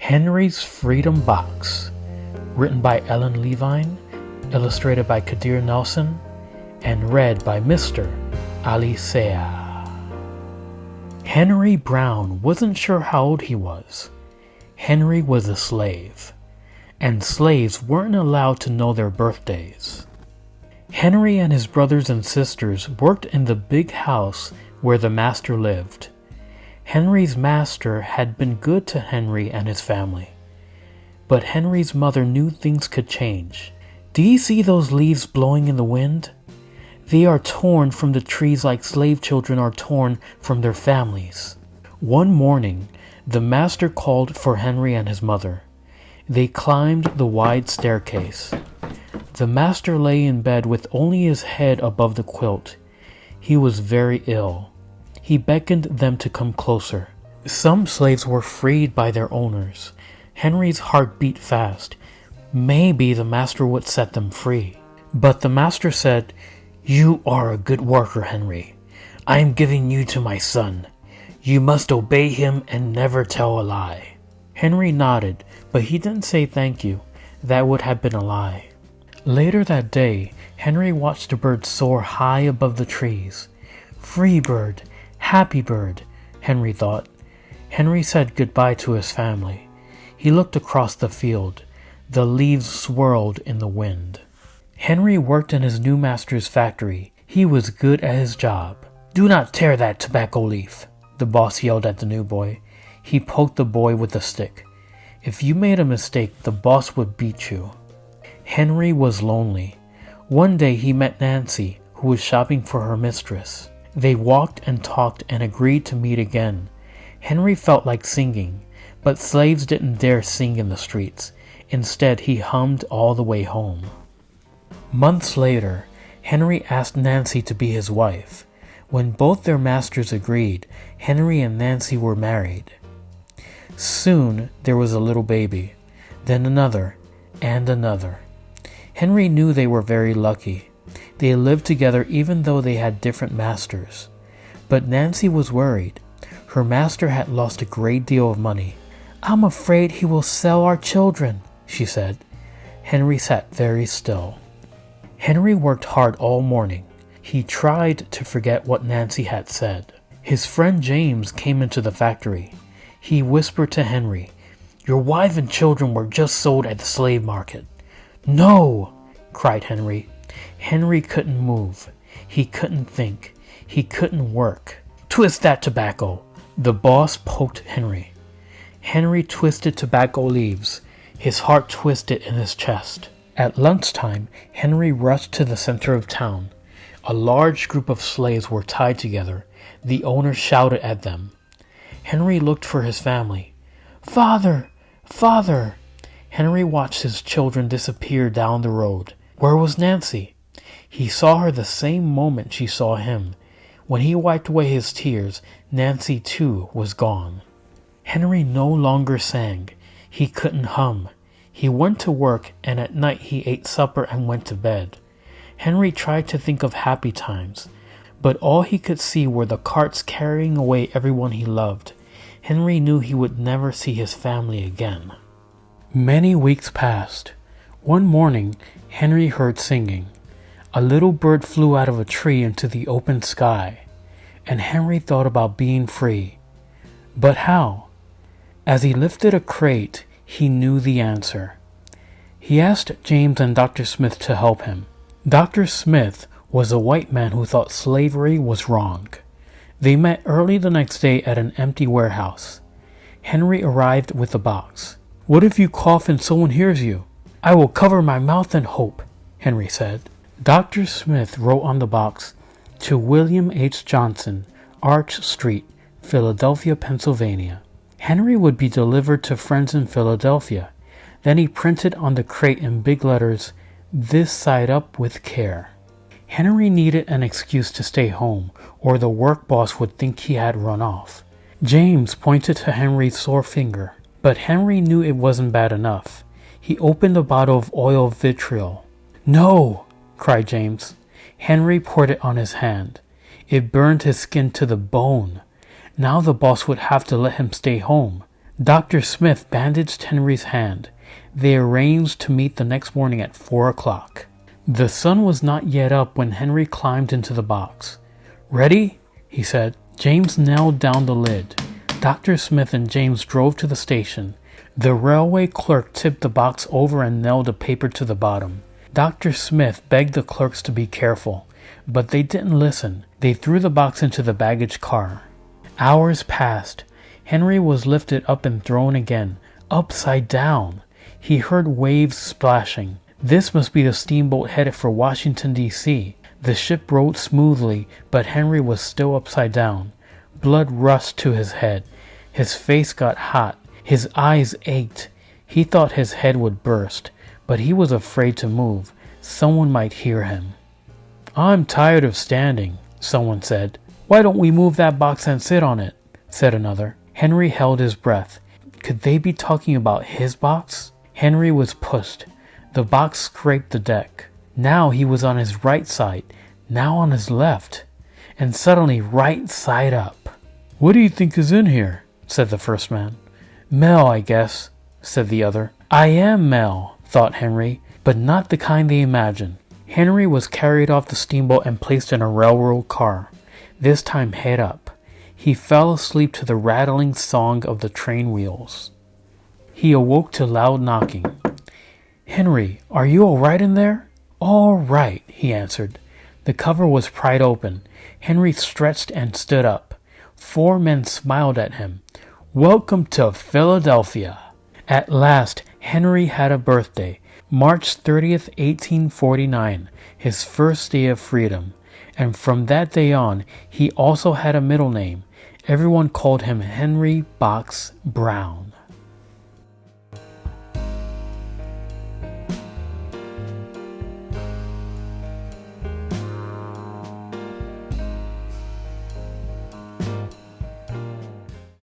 Henry's Freedom Box, written by Ellen Levine, illustrated by Kadir Nelson, and read by Mr. Alicea. Henry Brown wasn't sure how old he was. Henry was a slave, and slaves weren't allowed to know their birthdays. Henry and his brothers and sisters worked in the big house where the master lived. Henry's master had been good to Henry and his family, but Henry's mother knew things could change. Do you see those leaves blowing in the wind? They are torn from the trees like slave children are torn from their families. One morning, the master called for Henry and his mother. They climbed the wide staircase. The master lay in bed with only his head above the quilt. He was very ill. He beckoned them to come closer. Some slaves were freed by their owners. Henry's heart beat fast. Maybe the master would set them free. But the master said, "You are a good worker, Henry. I am giving you to my son. You must obey him and never tell a lie." Henry nodded, but he didn't say thank you. That would have been a lie. Later that day, Henry watched a bird soar high above the trees. Free bird, happy bird, Henry thought. Henry said goodbye to his family. He looked across the field. The leaves swirled in the wind. Henry worked in his new master's factory. He was good at his job. "Do not tear that tobacco leaf," the boss yelled at the new boy. He poked the boy with a stick. If you made a mistake, the boss would beat you. Henry was lonely. One day he met Nancy, who was shopping for her mistress. They walked and talked and agreed to meet again. Henry felt like singing, but slaves didn't dare sing in the streets. Instead, he hummed all the way home. Months later, Henry asked Nancy to be his wife. When both their masters agreed, Henry and Nancy were married. Soon, there was a little baby, then another, and another. Henry knew they were very lucky. They lived together even though they had different masters. But Nancy was worried. Her master had lost a great deal of money. "I'm afraid he will sell our children," she said. Henry sat very still. Henry worked hard all morning. He tried to forget what Nancy had said. His friend James came into the factory. He whispered to Henry, "Your wife and children were just sold at the slave market." "No!" cried Henry. Henry couldn't move. He couldn't think. He couldn't work. "Twist that tobacco!" The boss poked Henry. Henry twisted tobacco leaves. His heart twisted in his chest. At lunchtime, Henry rushed to the center of town. A large group of slaves were tied together. The owner shouted at them. Henry looked for his family. "Father! Father!" Henry watched his children disappear down the road. Where was Nancy? He saw her the same moment she saw him. When he wiped away his tears, Nancy too was gone. Henry no longer sang. He couldn't hum. He went to work, and at night he ate supper and went to bed. Henry tried to think of happy times, but all he could see were the carts carrying away everyone he loved. Henry knew he would never see his family again. Many weeks passed. One morning, Henry heard singing. A little bird flew out of a tree into the open sky, and Henry thought about being free. But how? As he lifted a crate, he knew the answer. He asked James and Dr. Smith to help him. Dr. Smith was a white man who thought slavery was wrong. They met early the next day at an empty warehouse. Henry arrived with a box. "What if you cough and someone hears you?" "I will cover my mouth and hope," Henry said. Dr. Smith wrote on the box, "To William H. Johnson, Arch Street, Philadelphia, Pennsylvania." Henry would be delivered to friends in Philadelphia. Then he printed on the crate in big letters, "This side up with care." Henry needed an excuse to stay home, or the work boss would think he had run off. James pointed to Henry's sore finger, but Henry knew it wasn't bad enough. He opened a bottle of oil vitriol. "No!" cried James. Henry poured it on his hand. It burned his skin to the bone. Now the boss would have to let him stay home. Dr. Smith bandaged Henry's hand. They arranged to meet the next morning at 4 o'clock. The sun was not yet up when Henry climbed into the box. "Ready?" he said. James nailed down the lid. Dr. Smith and James drove to the station. The railway clerk tipped the box over and nailed a paper to the bottom. Dr. Smith begged the clerks to be careful, but they didn't listen. They threw the box into the baggage car. Hours passed. Henry was lifted up and thrown again, upside down. He heard waves splashing. This must be the steamboat headed for Washington, D.C. The ship rode smoothly, but Henry was still upside down. Blood rushed to his head. His face got hot. His eyes ached. He thought his head would burst, but he was afraid to move. Someone might hear him. "I'm tired of standing," someone said. "Why don't we move that box and sit on it?" said another. Henry held his breath. Could they be talking about his box? Henry was pushed. The box scraped the deck. Now he was on his right side, now on his left, and suddenly right side up. "What do you think is in here?" said the first man. "Mail, I guess," said the other. "I am mail," thought Henry, but not the kind they imagined. Henry was carried off the steamboat and placed in a railroad car, this time head up. He fell asleep to the rattling song of the train wheels. He awoke to loud knocking. "Henry, are you all right in there?" "All right," he answered. The cover was pried open. Henry stretched and stood up. 4 men smiled at him. "Welcome to Philadelphia." At last, Henry had a birthday. March 30th, 1849, his first day of freedom. And from that day on, he also had a middle name. Everyone called him Henry Box Brown.